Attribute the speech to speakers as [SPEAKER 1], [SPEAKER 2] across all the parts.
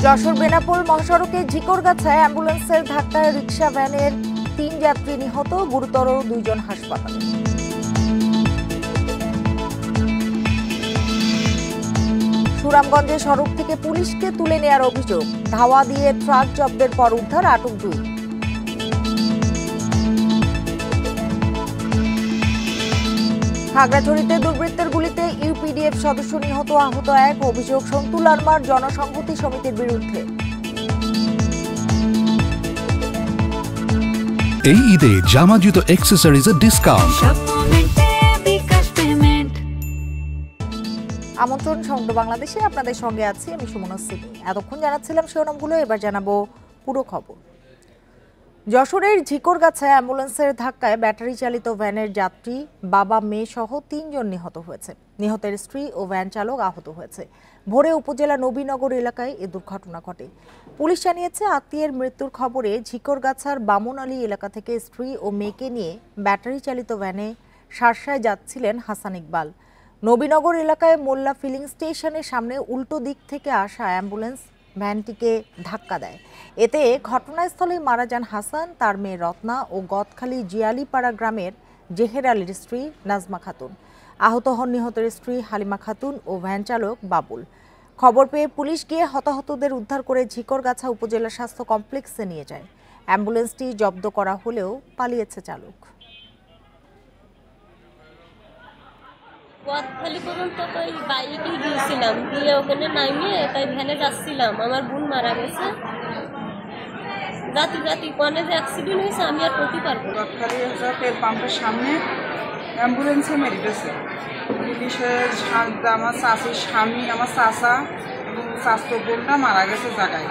[SPEAKER 1] যশোর বেনাপোল মহাসড়কে ঝিকরগাছায় অ্যাম্বুলেন্সের ধাক্কায় রিকশা ভ্যানের ৩ যাত্রী নিহত, গুরুতর ২ জন হাসপাতালে। সুনামগঞ্জে সড়ক থেকে পুলিশকে তুলে নেয়ার অভিযোগ, ধাওয়া দিয়ে ট্রাক জব্দের পর উদ্ধার, আটক ২। খাগড়াছড়িতে দুর্বৃত্তের গুলিতে ইউপিডিএফ সদস্য নিহত, আহত ১। অভিযোগ সন্তু লারমার জনসংহতি সমিতির বিরুদ্ধে।
[SPEAKER 2] এই ঈদে জামা জুতো অ্যাক্সেসরিজের ডিসকাউন্ট।
[SPEAKER 1] আমন্ত্রণ সমগ্র বাংলাদেশে, আপনাদের সঙ্গে আছি আমি সুমনা সিমি। এতক্ষণ জানাচ্ছিলাম শিরোনামগুলো, এবার জানাবো পুরো খবর। যশোরের ঝিকরগাছায় অ্যাম্বুলেন্সের ধাক্কায় ব্যাটারি চালিত ভ্যানের যাত্রী বাবা মেয়ে সহ ৩ জন নিহত হয়েছে। নিহতের স্ত্রী ও ভ্যান চালক আহত হয়েছে। ভোরে উপজেলা নবীনগর এলাকায় এ দুর্ঘটনা ঘটে। পুলিশ জানিয়েছে, আত্মীয়ের মৃত্যুর খবরে ঝিকরগাছার বামন আলী এলাকা থেকে স্ত্রী ও মেয়েকে নিয়ে ব্যাটারি চালিত ভ্যানে শার্শায় যাচ্ছিলেন হাসান ইকবাল। নবীনগর এলাকায় মোল্লা ফিলিং স্টেশনের সামনে উল্টো দিক থেকে আসা অ্যাম্বুলেন্স ভ্যানটিকে ধাক্কা দেয়। এতে ঘটনাস্থলেই মারা যান হাসান, তার মেয়ে রত্না ও গদখালি জিয়ালিপাড়া গ্রামের জেহের আলীর স্ত্রী নাজমা খাতুন। আহত হন নিহতের স্ত্রী হালিমা খাতুন ও ভ্যান চালক বাবুল। খবর পেয়ে পুলিশ গিয়ে হতাহতদের উদ্ধার করে ঝিকরগাছা উপজেলা স্বাস্থ্য কমপ্লেক্সে নিয়ে যায়। অ্যাম্বুলেন্সটি জব্দ করা হলেও পালিয়েছে চালক।
[SPEAKER 3] গদখালি পর্যন্ত ওই বাইকে গিয়েছিলাম, দিয়ে ওখানে নামিয়ে তাই ভ্যানে যাচ্ছিলাম। আমার বোন মারা গেছে। রাতি কনে যে অ্যাক্সিডেন্ট হয়েছে আমি আর করতে পারবো না।
[SPEAKER 4] গদখালি তেল পাম্পের সামনে অ্যাম্বুলেন্সে মেরে গেছে পুলিশের। আমার শাশুর স্বামী, আমার চাচা এবং স্বাস্থ্য বোনটা মারা গেছে জায়গায়।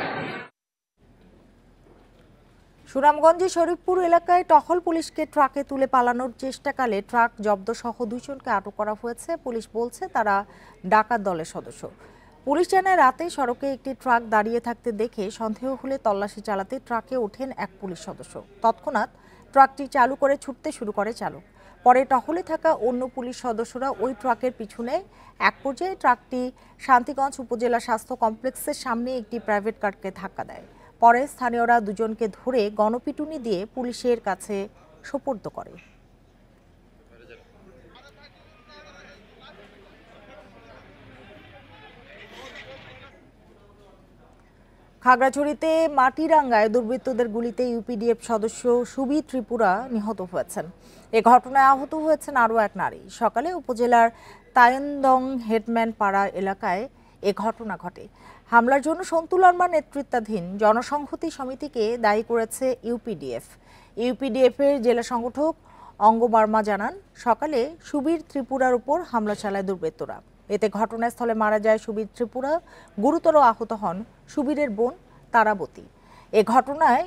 [SPEAKER 1] সুনামগঞ্জে শরীফপুর এলাকায় টহল পুলিশকে ট্রাকে তুলে পালানোর চেষ্টাকালে ট্রাক জব্দ সহ ২ জনকে আটক করা হয়েছে। পুলিশ বলছে তারা ডাকাত দলের সদস্য। পুলিশ জানায়, রাতে সড়কে একটি ট্রাক দাঁড়িয়ে থাকতে দেখে সন্দেহ হলে তল্লাশি চালাতে ট্রাকে ওঠেন এক পুলিশ সদস্য। তৎক্ষণাৎ ট্রাকটি চালু করে ছুটতে শুরু করে চালক। পরে টহলে থাকা অন্য পুলিশ সদস্যরা ওই ট্রাকের পিছু নেয়। এক পর্যায়ে ট্রাকটি শান্তিগঞ্জ উপজেলা স্বাস্থ্য কমপ্লেক্সের সামনে একটি প্রাইভেট কারকে ধাক্কা দেয়। পরে স্থানীয়রা ২ জনকে ধরে গণপিটুনি দিয়ে পুলিশের কাছে সোপর্দ করে। খাগড়াছড়িতে মাটিরাঙ্গায় দুর্বৃত্তদের গুলিতে ইউপিডিএফ সদস্য সুবি ত্রিপুরা নিহত হয়েছেন। এ ঘটনায় আহত হয়েছেন আরও এক নারী। সকালে উপজেলার তায়েন্দং হেডম্যান পাড়া এলাকায় এ ঘটনা ঘটে। হামলার জন্য সন্তু লারমার নেতৃত্বাধীন জনসংহতি সমিতিকে দায়ী করেছে ইউপিডিএফ। ইউপিডিএফের জেলা সংগঠক অঙ্গ বার্মা জানান, সকালে সুবীর ত্রিপুরার উপর হামলা চালায় দুর্বৃত্তরা। এতে ঘটনাস্থলে মারা যায় সুবীর ত্রিপুরা, গুরুতর আহত হন সুবীরের বোন তারাবতী। এ ঘটনায়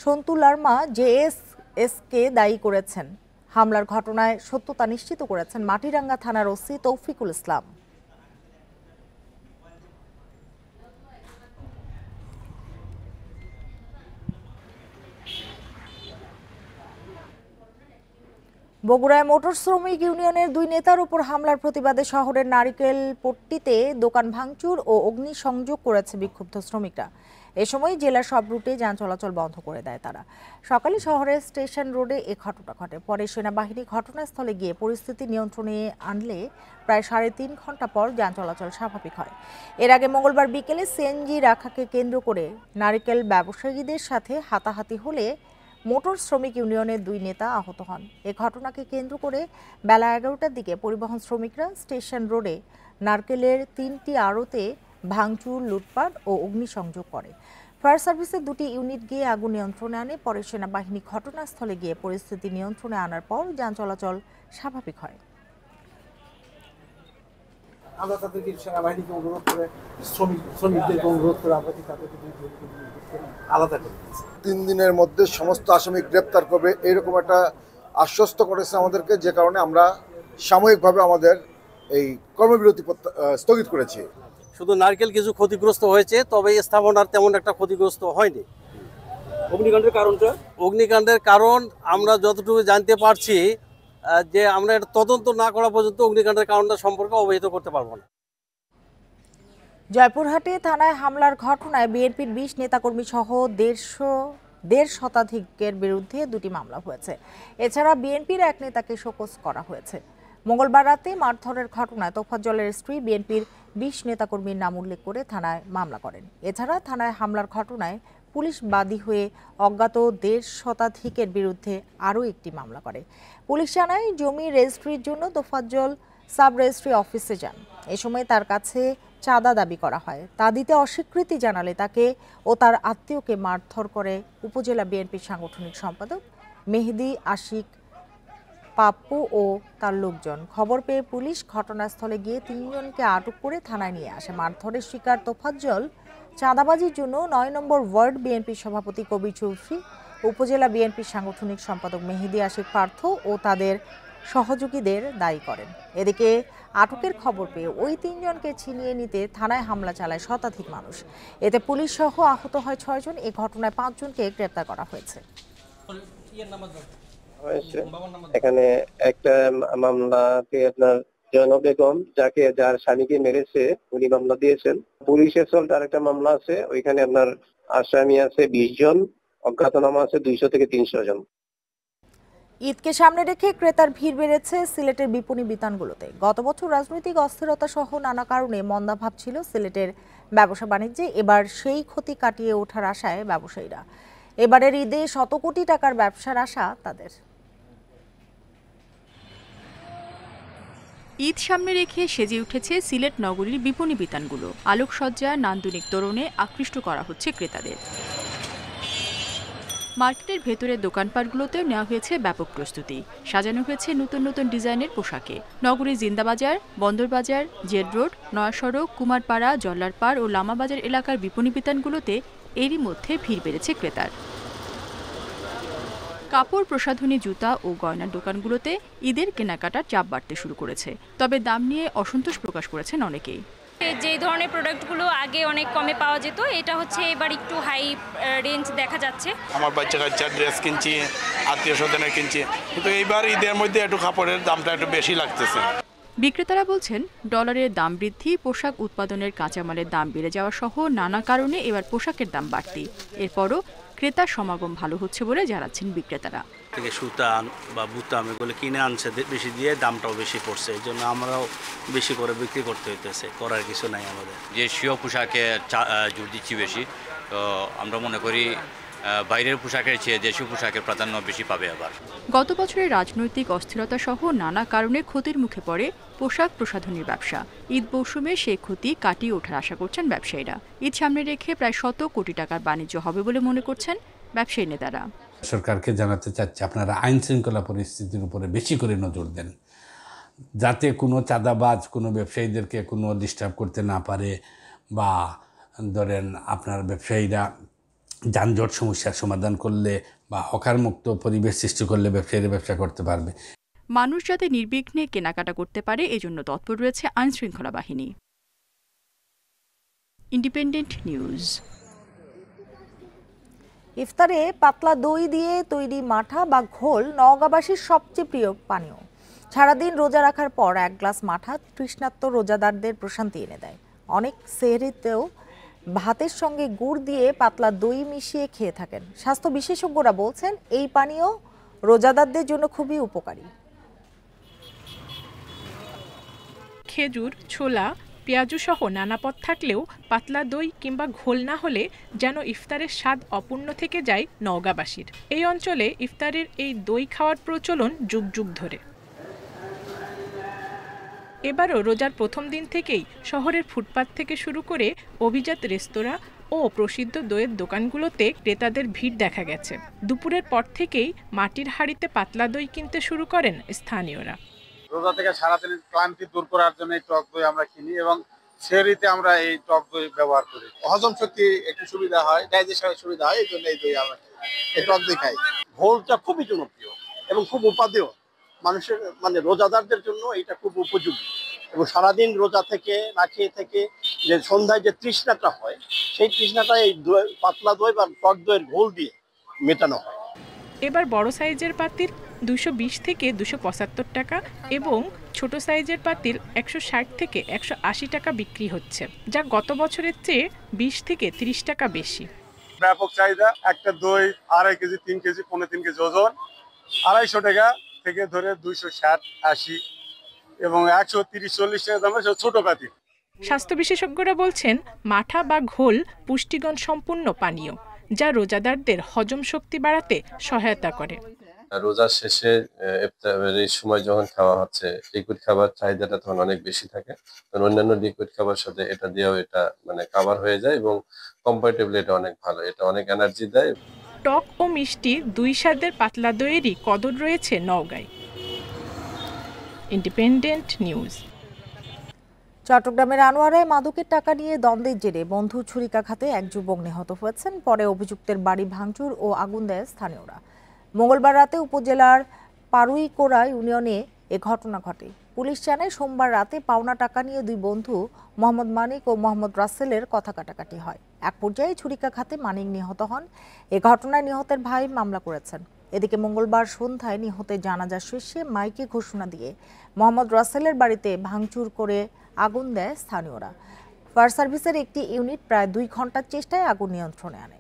[SPEAKER 1] সন্তু লারমা জেএসএসকে দায়ী করেছেন। হামলার ঘটনায় সত্যতা নিশ্চিত করেছেন মাটিরাঙ্গা থানার ওসি তৌফিকুল ইসলাম। বগুড়ায় মোটর শ্রমিক ইউনিয়নের ২ নেতার উপর হামলার প্রতিবাদে শহরের নারিকেল পট্টিতে দোকান ভাঙচুর ও অগ্নিসংযোগ করেছে বিক্ষুব্ধ শ্রমিকরা। এ সময় জেলার সব রুটে যান চলাচল বন্ধ করে দেয় তারা। সকালে শহরের স্টেশন রোডে এ ঘটনা ঘটে। পরে সেনাবাহিনী ঘটনাস্থলে গিয়ে পরিস্থিতি নিয়ন্ত্রণে আনলে প্রায় ৩.৫ ঘন্টা পর যান চলাচল স্বাভাবিক হয়। এর আগে মঙ্গলবার বিকেলে সিএনজি রাখাকে কেন্দ্র করে নারিকেল ব্যবসায়ীদের সাথে হাতাহাতি হলে মোটর শ্রমিক ইউনিয়নের ২ নেতা আহত হন। এ ঘটনাকে কেন্দ্র করে বেলা ১১টার দিকে পরিবহন শ্রমিকরা স্টেশন রোডে নারকেলের ৩টি আড়তে ভাঙচুর, লুটপাট ও অগ্নিসংযোগ করে। ফায়ার সার্ভিসের ২টি ইউনিট গিয়ে আগুন নিয়ন্ত্রণে আনে। পরে সেনাবাহিনী ঘটনাস্থলে গিয়ে পরিস্থিতি নিয়ন্ত্রণে আনার পর যান চলাচল স্বাভাবিক হয়।
[SPEAKER 5] আমরা তাদেরকে সেনাবাহিনীকে অনুরোধ করে শ্রমিকদেরকে অনুরোধ করে আমরা কি তাদেরকে আলাদা করে
[SPEAKER 6] ৩ দিনের মধ্যে সমস্ত আসামি গ্রেপ্তার করবে এইরকম একটা আশ্বস্ত করেছে আমাদেরকে, যে কারণে আমরা সাময়িকভাবে আমাদের এই কর্মবিরতি স্থগিত করেছি।
[SPEAKER 7] শুধু নারকেল কিছু ক্ষতিগ্রস্ত হয়েছে, তবে স্থাপনার তেমন একটা ক্ষতিগ্রস্ত হয়নি। অগ্নিকাণ্ডের কারণ আমরা যতটুকু জানতে পারছি যে আমরা এটা তদন্ত না করা পর্যন্ত অগ্নিকাণ্ডের কারণটা সম্পর্কে অবহিত করতে পারবো না।
[SPEAKER 1] জয়পুরহাটে থানায় হামলার ঘটনায় বিএনপির ২০ নেতাকর্মী সহ ১৫০ শতাধিকের বিরুদ্ধে ২টি মামলা হয়েছে। এছাড়া বিএনপির এক নেতাকে শোকজ করা হয়েছে। মঙ্গলবার রাতে মারধরের ঘটনায় তোফাজ্জলের স্ত্রী বিএনপির ২০ নেতাকর্মীর নাম উল্লেখ করে থানায় মামলা করেন। এছাড়া থানায় হামলার ঘটনায় পুলিশ বাদী হয়ে অজ্ঞাত ১৫০ শতাধিকের বিরুদ্ধে আরও একটি মামলা করে। পুলিশ জানায় জমি রেজিস্ট্রির জন্য তোফাজ্জল সাব রেজিস্ট্রি অফিসে যান। এ সময় তার কাছে চাঁদা দাবি করা হয়। তা দিতে অস্বীকৃতি জানালে তাকে ও তার আত্মীয়কে মারধর করে উপজেলা বিএনপির সাংগঠনিক সম্পাদক মেহেদী আশিক পাপ্পু ও তার লোকজন। খবর পেয়ে পুলিশ ঘটনাস্থলে গিয়ে ৩ জনকে আটক করে থানায় নিয়ে আসে। মারধরের শিকার তোফাজ্জল চাঁদাবাজির জন্য ৯ নম্বর ওয়ার্ড বিএনপির সভাপতি কবির চৌধুরী, উপজেলা বিএনপির সাংগঠনিক সম্পাদক মেহেদী আশিক পার্থ ও তাদের সহযোগীদের দায়ী করেন। এদিকে আটকের খবর পেয়ে ওই ৩ জনকে ছিনিয়ে নিতে থানায় হামলা চালায় শতাধিক মানুষ। এতে পুলিশ সহ আহত হয় ৬ জন। এই ঘটনায় ৫ জনকে গ্রেপ্তার করা হয়েছে।
[SPEAKER 8] এখানে একটা মামলাতে আপনার জয়নব বেগম যার স্বামীকে মেরেছে উনি মামলা দিয়েছেন। পুলিশ অ্যাসল্ট আর একটা মামলা আছে, ওইখানে আপনার আসামি আছে ২০ জন, অজ্ঞাতনামা আছে ২০০ থেকে ৩০০ জন।
[SPEAKER 1] ঈদকে সামনে রেখে ক্রেতার ভিড় বেড়েছে সিলেটের বিপণী বিতানগুলোতে। গত বছর রাজনৈতিক অস্থিরতা সহ নানা কারণে মন্দাভাব ছিল সিলেটের ব্যবসা বাণিজ্যে। এবার সেই ক্ষতি কাটিয়ে ওঠার আশায় ব্যবসায়ীরা। এবারের ঈদে শত কোটি টাকার ব্যবসার আশা তাদের।
[SPEAKER 9] ঈদ সামনে রেখে সেজে উঠেছে সিলেট নগরীর বিপণী বিতানগুলো। আলোকসজ্জা, নান্দনিক তোরণে আকৃষ্ট করা হচ্ছে ক্রেতাদের। মার্কেটের ভেতরের দোকানপাটগুলোতেও নেওয়া হয়েছে ব্যাপক প্রস্তুতি। সাজানো হয়েছে নতুন নতুন ডিজাইনের পোশাকে। নগরীর জিন্দাবাজার, বন্দরবাজার, জেড রোড, নয়া সড়ক, কুমারপাড়া, জল্লারপাড় ও লামাবাজার এলাকার বিপণী বিতানগুলোতে এরই মধ্যে ভিড় বেড়েছে ক্রেতার। কাপড়, প্রসাধনী, জুতা ও গয়নার দোকানগুলোতে ঈদের কেনাকাটার চাপ বাড়তে শুরু করেছে। তবে দাম নিয়ে অসন্তোষ প্রকাশ করেছেন অনেকেই।
[SPEAKER 10] যে ধরনের প্রোডাক্টগুলো আগে অনেক কমে পাওয়া যেত, এটা হচ্ছে এবার একটু হাই রেঞ্জ দেখা যাচ্ছে।
[SPEAKER 11] আমার বাচ্চা কাচ্চার ড্রেস কিনছি, আত্মীয় স্বজনের কিনছি, কিন্তু এইবার ঈদের মধ্যে একটু কাপড়ের দামটা একটু বেশি লাগতেছে।
[SPEAKER 9] বিক্রেতারা বলছেন, ডলারের দাম বৃদ্ধি, পোশাক উৎপাদনের কাঁচামালের দাম বেড়ে যাওয়া সহ নানা কারণে এবার পোশাকের দাম বাড়তি। এরপরও ক্রেতার সমাগম ভালো হচ্ছে বলে জানাচ্ছেন বিক্রেতারা।
[SPEAKER 7] থেকে সুতা বা বুতাম এগুলো কিনে আনছে বেশি দিয়ে, দামটাও বেশি পড়ছে, এই জন্য আমরাও বেশি করে বিক্রি করতে হইতেছে, করার কিছু নাই আমাদের।
[SPEAKER 12] দেশীয় পোশাকে জোর দিচ্ছি বেশি, তো আমরা মনে করি বাইরের পোশাকের চেয়ে দেশীয় পোশাকের প্রাধান্য বেশি পাবে। আবার
[SPEAKER 9] গত বছরের রাজনৈতিক অস্থিরতা সহ নানা কারণে ক্ষতির মুখে পড়ে পোশাক প্রসাধনীর ব্যবসা। ঈদ মৌসুমে সেই ক্ষতি কাটিয়ে ওঠার আশা করছেন ব্যবসায়ীরা। ঈদ সামনে রেখে প্রায় ১০০ কোটি টাকার বাণিজ্য হবে বলে মনে করছেন ব্যবসায়ী নেতারা।
[SPEAKER 13] সরকারকে জানাতে চাচ্ছি, আপনারা আইন শৃঙ্খলা পরিস্থিতির উপরে বেশি করে নজর দেন, যাতে কোনো চাঁদাবাজ কোনো ব্যবসায়ীদেরকে কোনো ডিস্টার্ব করতে না পারে, বা ধরেন আপনার ব্যবসায়ীরা যানজট সমস্যার সমাধান করলে বা হকার মুক্ত পরিবেশ সৃষ্টি করলে ব্যবসায়ীরা ব্যবসা করতে পারবে।
[SPEAKER 9] মানুষ যাতে নির্বিঘ্নে কেনাকাটা করতে পারে এজন্য তৎপর রয়েছে আইন শৃঙ্খলা বাহিনী। Independent news.
[SPEAKER 1] ইফতারে পাতলা দই দিয়ে তৈরি মাঠা বা ঘোল নওগাঁবাসীর সবচেয়ে প্রিয় পানীয়। সারাদিন রোজা রাখার পর এক গ্লাস মাঠা তৃষ্ণার্ত রোজাদারদের প্রশান্তি এনে দেয়। অনেক সেহরিতেও ভাতের সঙ্গে গুড় দিয়ে পাতলা দই মিশিয়ে খেয়ে থাকেন। স্বাস্থ্য বিশেষজ্ঞরা বলছেন এই পানীয় রোজাদারদের জন্য খুবই উপকারী।
[SPEAKER 14] খেজুর, ছোলা, পেঁয়াজু সহ নানা পদ থাকলেও পাতলা দই কিংবা ঘোল না হলে যেন ইফতারের স্বাদ অপূর্ণ থেকে যায় নওগাঁবাসীর। এই অঞ্চলে ইফতারের এই দই খাওয়ার প্রচলন যুগ যুগ ধরে। এবারও রোজার প্রথম দিন থেকেই শহরের ফুটপাত থেকে শুরু করে অভিজাত রেস্তোরাঁ ও প্রসিদ্ধ দইয়ের দোকানগুলোতে ক্রেতাদের ভিড় দেখা গেছে। দুপুরের পর থেকেই মাটির হাঁড়িতে পাতলা দই কিনতে শুরু করেন স্থানীয়রা।
[SPEAKER 15] রোজা থেকে সারাদিনের ক্লান্তি দূর করার জন্য এই টক দই আমরা কিনি এবং সেহরিতে আমরা এই টক দই ব্যবহার করি। হজম শক্তি একটু সুবিধা হয়, ডাইজেশনের সুবিধা হয়, এই জন্য এই দই আমরা এই টক দই খাই। ঘোলটা খুবই জনপ্রিয় এবং খুব উপাদেয় মানুষের, মানে রোজাদারদের জন্য এটা খুব উপযোগী। এবং সারাদিন রোজা থেকে না খেয়ে থেকে যে সন্ধ্যায় যে তৃষ্ণাটা হয়, সেই তৃষ্ণাটা এই পাতলা দই বা টক দইয়ের ঘোল দিয়ে মেটানো হয়।
[SPEAKER 14] এবার বড় সাইজের পাতিল 220 থেকে 275 টাকা এবং ছোট সাইজের পাতিল 160 থেকে 180 টাকা বিক্রি হচ্ছে, যা গত বছরের চেয়ে 20 থেকে 30 টাকা বেশি।
[SPEAKER 15] ব্যাপক চাহিদা। একটা দই 2.5 কেজি 3 কেজি 3.5 কেজি ওজন 250 টাকা থেকে ধরে 260-80 এবং 130-40 টাকা দামের ছোট পাতিল।
[SPEAKER 14] স্বাস্থ্য বিশেষজ্ঞরা বলছেন মাঠা বা ঘোল পুষ্টিগুণ সম্পূর্ণ পানীয়, যা রোজাদারদের হজম শক্তি বাড়াতে সহায়তা করে।
[SPEAKER 16] রোজার শেষে ইফতারের সময় যখন খাওয়া হচ্ছে লিকুইড খাবার চাহিদাটা তখন অনেক বেশি থাকে, অন্যান্য লিকুইড খাবার সাথে এটা দিয়েও এটা মানে কভার হয়ে যায় এবং কম্পারেটিভলি এটা অনেক ভালো, এটা অনেক এনার্জি দেয়।
[SPEAKER 14] টক ও মিষ্টি দুই স্বাদের পাতলা দইয়েরই কদর রয়েছে নওগাঁয়। Independent news.
[SPEAKER 1] চট্টগ্রামের আনোয়ারায় মাদকের টাকা নিয়ে দ্বন্দ্বের জেরে বন্ধু ছুরিকাঘাতে এক যুবক নিহত হয়েছেন। পরে অভিযুক্তের বাড়ি ভাঙচুর ও আগুন দেয় স্থানীয়রা। মঙ্গলবার রাতে উপজেলার পারুইকোড়া ইউনিয়নে এ ঘটনা ঘটে। পুলিশ জানায় সোমবার রাতে পাওনা টাকা নিয়ে দুই বন্ধু মোহাম্মদ মানিক ও মোহাম্মদ রাসেলের কথা কাটাকাটি হয়। এক পর্যায়ে ছুরিকাঘাতে মানিক নিহত হন। এ ঘটনায় নিহতের ভাই মামলা করেছেন। এদিকে মঙ্গলবার সন্ধ্যায় নিহতের জানাজা শেষে মাইকে ঘোষণা দিয়ে মোহাম্মদ রাসেলের বাড়িতে ভাঙচুর করে আগুন দেয় স্থানীয়রা। ফায়ার সার্ভিসের একটি ইউনিট প্রায় 2 ঘন্টার চেষ্টায় আগুন নিয়ন্ত্রণে আনে।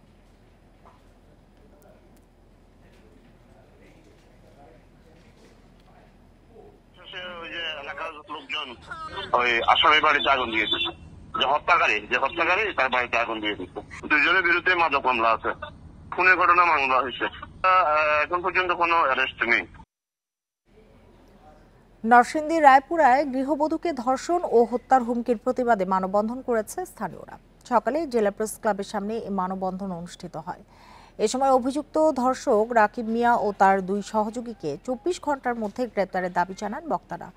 [SPEAKER 17] ওই আসামের বাড়িতে আগুন দিয়ে দিচ্ছে, যে হত্যাকারী তার বাড়িতে আগুন দিয়ে দিচ্ছে। দুজনের বিরুদ্ধে মাদক মামলা আছে, খুনের ঘটনা মামলা হয়েছে। এখন পর্যন্ত কোনো অ্যারেস্ট নেই।
[SPEAKER 1] নরসিংদীর রায়পুরায় গৃহবধূকে ধর্ষণ ও হত্যার হুমকির প্রতিবাদে মানববন্ধন করেছে স্থানীয়রা। সকালে জেলা প্রেস ক্লাবের সামনে এই মানববন্ধন অনুষ্ঠিত হয়। এ সময় অভিযুক্ত ধর্ষক রাকিব মিয়া ও তার 2 সহযোগীকে 24 ঘন্টার মধ্যে গ্রেপ্তারের দাবি জানান বক্তারা।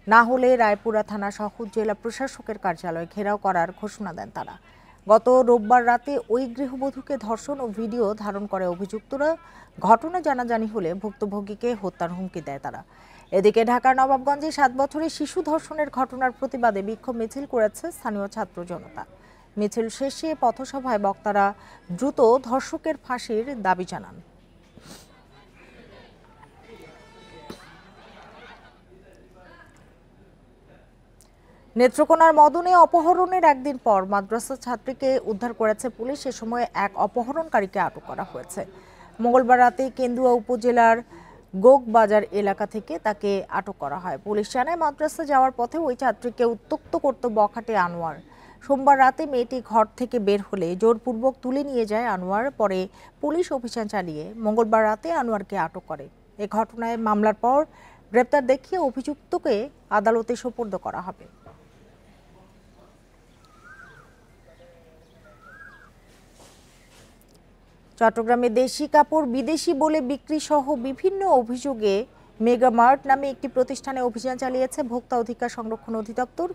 [SPEAKER 1] না হলে রায়পুরা থানা সহ জেলা প্রশাসকের কার্যালয় ঘেরাও করার ঘোষণা দেন তারা। গত রোববার রাতে ওই গৃহবধূকে ধর্ষণ ও ভিডিও ধারণ করে অভিযুক্তরা। ঘটনা জানাজানি হলে ভুক্তভোগীকে হত্যার হুমকি দেয় তারা। এদিকে ঢাকার নবাবগঞ্জে 7 বছরের শিশু ধর্ষণের ঘটনার প্রতিবাদে বিক্ষোভ মিছিল করেছে স্থানীয় ছাত্র জনতা। মিছিল শেষে পথসভায় বক্তারা দ্রুত ধর্ষকের ফাঁসির দাবি জানান। নেত্রকোনার মদনে অপহরণের একদিন পর মাদ্রাসা ছাত্রীকে উদ্ধার করেছে পুলিশ। এ সময় এক অপহরণকারীকে আটক করা হয়েছে। মঙ্গলবার রাতে কেন্দুয়া উপজেলার গোগবাজার এলাকা থেকে তাকে আটক করা হয়। পুলিশ জানায় মাদ্রাসা যাওয়ার পথে ওই ছাত্রীকে উত্ত্যক্ত করত বখাটে আনোয়ার। সোমবার রাতে মেয়েটি ঘর থেকে বের হলে জোরপূর্বক তুলে নিয়ে যায় আনোয়ার। পরে পুলিশ অভিযান চালিয়ে মঙ্গলবার রাতে আনোয়ারকে আটক করে। এ ঘটনায় মামলার পর গ্রেপ্তার দেখিয়ে অভিযুক্তকে আদালতে সোপর্দ করা হবে। চট্টগ্রামে দেশি কাপড় বিদেশি বলে বিক্রি সহ বিভিন্ন অভিযোগে মেগামার্ট নামে একটি প্রতিষ্ঠানে অভিযান চালিয়েছে ভোক্তা অধিকার সংরক্ষণ অধিদপ্তর।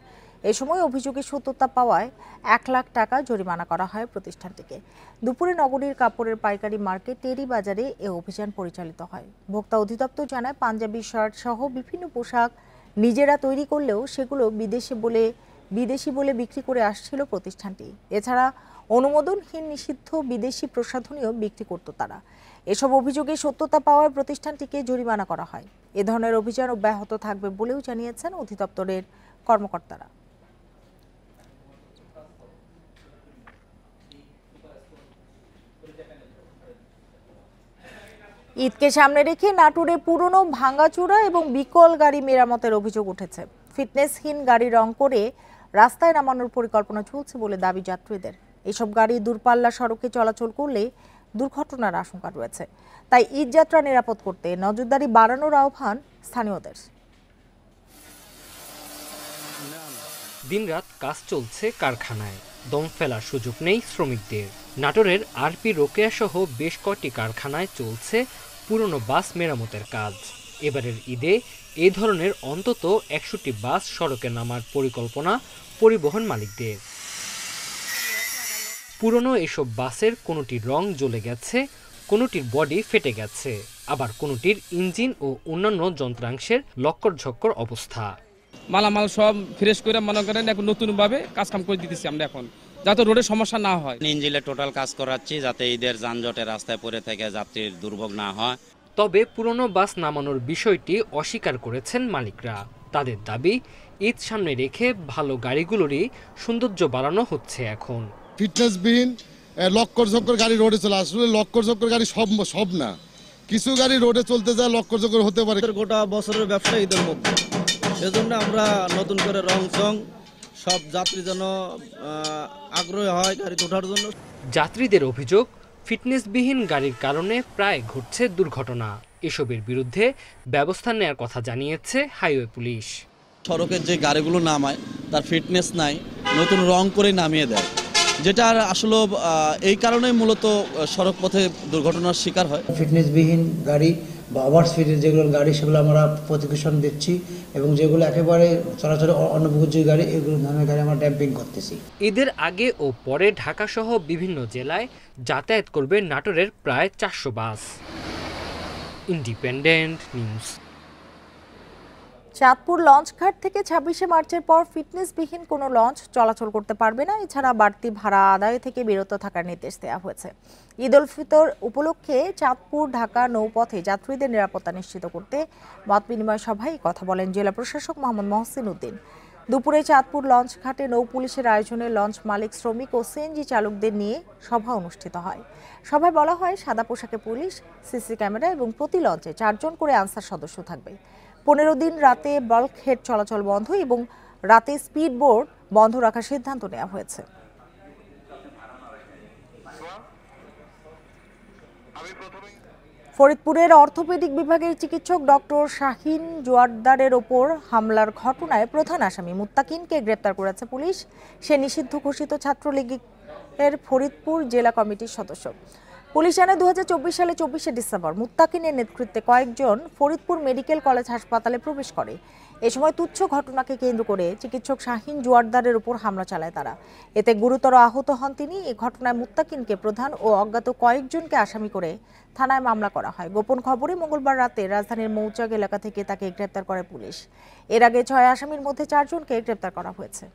[SPEAKER 1] এ সময় অভিযোগের সত্যতা পাওয়ায় 1 লাখ টাকা জরিমানা করা হয় প্রতিষ্ঠানটিকে। দুপুরে নগরীর কাপড়ের পাইকারি মার্কেট টেরি বাজারে এ অভিযান পরিচালিত হয়। ভোক্তা অধিদপ্তর জানায় পাঞ্জাবি শার্ট সহ বিভিন্ন পোশাক নিজেরা তৈরি করলেও সেগুলো বিদেশি বলে বিক্রি করে আসছিল প্রতিষ্ঠানটি। এছাড়া অনুমোদনহীন নিষিদ্ধ বিদেশি প্রসাধনীও বিক্রি করত তারা। এসব অভিযোগে সত্যতা পাওয়ায় প্রতিষ্ঠানটিকে জরিমানা করা হয়। এ ধরনের অভিযান অব্যাহত থাকবে বলেও জানিয়েছেন অধিদপ্তরের কর্মকর্তারা। ঈদকে সামনে রেখে নাটোরে পুরনো ভাঙাচোরা এবং বিকল গাড়ি মেরামতের অভিযোগ উঠেছে। ফিটনেসহীন গাড়ি রং করে রাস্তায় নামানোর পরিকল্পনা চলছে বলে দাবি যাত্রীদের। এসব গাড়ি দূরপাল্লা সড়কে চলাচল করলে দুর্ঘটনার আশঙ্কা রয়েছে। তাই ঈদ যাত্রা নিরাপদ করতে নজরদারি বাড়ানোর আহ্বান স্থানীয়দের।
[SPEAKER 18] দিনরাত কাজ চলছে কারখানায়, দম ফেলার সুযোগ নেই শ্রমিকদের। নাটোরের আরপি রোকেয়া সহ বেশ কয়েকটি কারখানায় চলছে পুরনো বাস মেরামতের কাজ। এবারের ঈদে এ ধরনের অন্তত 61টি বাস সড়কে নামার পরিকল্পনা পরিবহন মালিকদের। পুরনো এসব বাসের কোনোটির রং জ্বলে গেছে, কোনোটির বডি ফেটে গেছে, আবার কোনোটির ইঞ্জিন ও অন্যান্য যন্ত্রাংশের লক্কর-ঝক্কর অবস্থা।
[SPEAKER 19] মালামাল সব ফ্রেশ করে মনে করেন এখন নতুনভাবে কাজকাম করে দিতেছি আমরা এখন, যাতে রোডের সমস্যা না হয়।
[SPEAKER 20] ইঞ্জিনে টোটাল কাজ করাচ্ছি যাতে ঈদের যানজটে রাস্তায় পড়ে থেকে যাত্রীর দুর্ভোগ না হয়।
[SPEAKER 18] তবে পুরনো বাস নামানোর বিষয়টি অস্বীকার করেছেন মালিকরা। তাদের দাবি, ঈদ সামনে রেখে ভালো গাড়িগুলোরই সৌন্দর্য বাড়ানো হচ্ছে এখন।
[SPEAKER 20] ফিটনেসবিহীন লক্কর গাড়ি রোডে চলে, আসলে লক্কর গাড়ি সব না, কিছু গাড়ি রোডে চলতে যায় লক্কর হতে পারে।
[SPEAKER 21] গোটা বছরের ব্যবসা ঈদের মধ্যে, সেজন্য আমরা নতুন করে রং চং সব যাত্রী যেন আগ্রহী হয় গাড়িতে ওঠার জন্য।
[SPEAKER 18] যাত্রীদের অভিযোগ, ফিটনেসবিহীন গাড়ির কারণে প্রায় ঘটছে দুর্ঘটনা। এসবের বিরুদ্ধে ব্যবস্থা নেওয়ার কথা জানিয়েছে হাইওয়ে পুলিশ।
[SPEAKER 21] সড়কের যে গাড়িগুলো নামায় তার ফিটনেস নাই, নতুন রং করে নামিয়ে দেয়, যেটা আসলে এই কারণেই মূলত সড়ক পথে দুর্ঘটনার শিকার হয়।
[SPEAKER 22] ফিটনেসবিহীন গাড়ি বা ওভার স্পিডের যেগুলো গাড়ি সেগুলো আমরা প্রতিবেশন দিচ্ছি এবং যেগুলো একেবারে চলাচলে অনুপযোগী গাড়ি, এগুলো ধরনের গাড়ি আমরা ড্যাম্পিং করতেছি।
[SPEAKER 18] ঈদের আগে ও পরে ঢাকাসহ বিভিন্ন জেলায় যাতায়াত করবে নাটোরের প্রায় 400 বাস। Independent news.
[SPEAKER 1] চাঁদপুর লঞ্চঘাট থেকে 26শে মার্চের পর ফিটনেসবিহীন কোনো লঞ্চ চলাচল করতে পারবে না। এছাড়া বাড়তি ভাড়া আদায় থেকে বিরত থাকার নির্দেশ দেওয়া হয়েছে। ঈদ উল ফিতর উপলক্ষে চাঁদপুর ঢাকা নৌপথে যাত্রীদের নিরাপত্তা নিশ্চিত করতে মত বিনিময় সভায় কথা বলেন জেলা প্রশাসক মোহাম্মদ মহসিন উদ্দিন। দুপুরে চাঁদপুর লঞ্চঘাটে নৌ পুলিশের আয়োজনে লঞ্চ মালিক, শ্রমিক ও সিএনজি চালকদের নিয়ে সভা অনুষ্ঠিত হয়। সভায় বলা হয়, সাদা পোশাকে পুলিশ, সিসি ক্যামেরা এবং প্রতি লঞ্চে 4 জন করে আনসার সদস্য থাকবে। 15 দিন রাতে বাল্ক হেড চলাচল বন্ধ এবং রাতে স্পিড বোট বন্ধ রাখার সিদ্ধান্ত নেওয়া হয়েছে। ফরিদপুরের অর্থোপেডিক বিভাগের চিকিৎসক ডক্টর শাহিন জোয়ারদারের ওপর হামলার ঘটনায় প্রধান আসামি মুত্তাকিনকে গ্রেপ্তার করেছে পুলিশ। সে নিষিদ্ধ ঘোষিত ছাত্রলীগের ফরিদপুর জেলা কমিটির সদস্য। পুলিশ জানায়, 2024 সালে 24শে ডিসেম্বর মুত্তাকিনের নেতৃত্বে কয়েকজন ফরিদপুর মেডিকেল কলেজ হাসপাতালে প্রবেশ করে। এ সময় তুচ্ছ ঘটনাকে কেন্দ্র করে চিকিৎসক শাহিন জোয়ারদারের উপর হামলা চালায় তারা। এতে গুরুতর আহত হন তিনি। এই ঘটনায় মুত্তাকিনকে প্রধান ও অজ্ঞাত কয়েকজনকে আসামি করে থানায় মামলা করা হয়। গোপন খবরে মঙ্গলবার রাতে রাজধানীর মৌচাক এলাকা থেকে তাকে গ্রেপ্তার করে পুলিশ। এর আগে 6 আসামির মধ্যে 4 জনকে গ্রেপ্তার করা হয়েছে।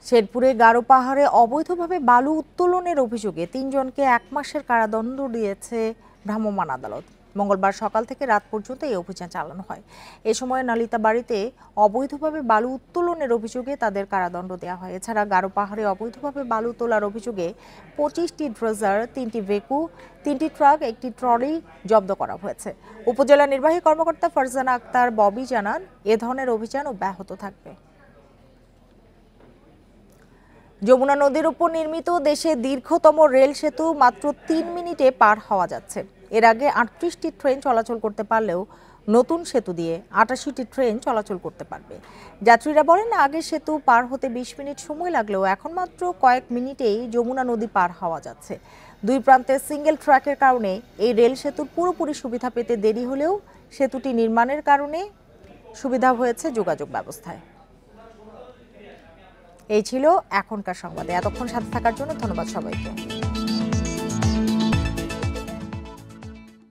[SPEAKER 1] শেরপুরে গারো পাহাড়ে অবৈধভাবে বালু উত্তোলনের অভিযোগে 3 জনকে 1 মাসের কারাদণ্ড দিয়েছে ভ্রাম্যমাণ আদালত। মঙ্গলবার সকাল থেকে রাত পর্যন্ত এই অভিযান চালানো হয়। এ সময় নালিতা বাড়িতে অবৈধভাবে বালু উত্তোলনের অভিযোগে তাদের কারাদণ্ড দেওয়া হয়। এছাড়া গারো পাহাড়ে অবৈধভাবে বালু তোলার অভিযোগে 25টি ড্রেজার, 3টি ভেকু, 3টি ট্রাক, 1টি ট্রলি জব্দ করা হয়েছে। উপজেলা নির্বাহী কর্মকর্তা ফারজানা আক্তার ববি জানান, এ ধরনের অভিযান অব্যাহত থাকবে। যমুনা নদীর উপর নির্মিত দেশের দীর্ঘতম রেল সেতু মাত্র 3 মিনিটে পার হওয়া যাচ্ছে। এর আগে 38টি ট্রেন চলাচল করতে পারলেও নতুন সেতু দিয়ে 88টি ট্রেন চলাচল করতে পারবে। যাত্রীরা বলেন, আগে সেতু পার হতে 20 মিনিট সময় লাগলেও এখন মাত্র কয়েক মিনিটেই যমুনা নদী পার হওয়া যাচ্ছে। 2 প্রান্তে সিঙ্গেল ট্র্যাকের কারণে এই রেল সেতুর পুরোপুরি সুবিধা পেতে দেরি হলেও সেতুটি নির্মাণের কারণে সুবিধা হয়েছে যোগাযোগ ব্যবস্থায়। এই ছিল এখনকার সংবাদে। এতক্ষণ সাথে থাকার জন্য ধন্যবাদ সবাইকে।